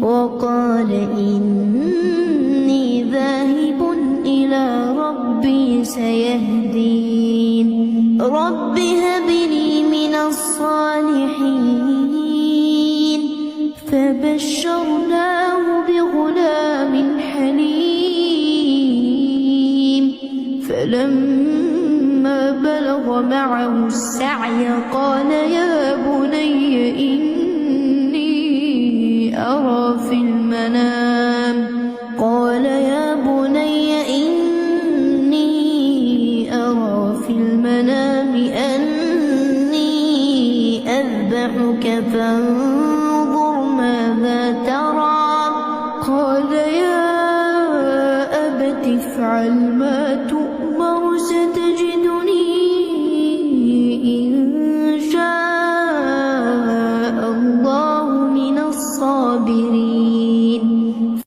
وقال إني ذاهب إلى ربي سيهدين رب هب لي من الصالحين فبشرناه بغلام حليم فلما بلغ معه السعي قال يا بني إني أرى في المنام أني أذبحك فانظر ماذا ترى قال يا أبت افعل ما تؤمر ستجدني إن شاء الله من الصابرين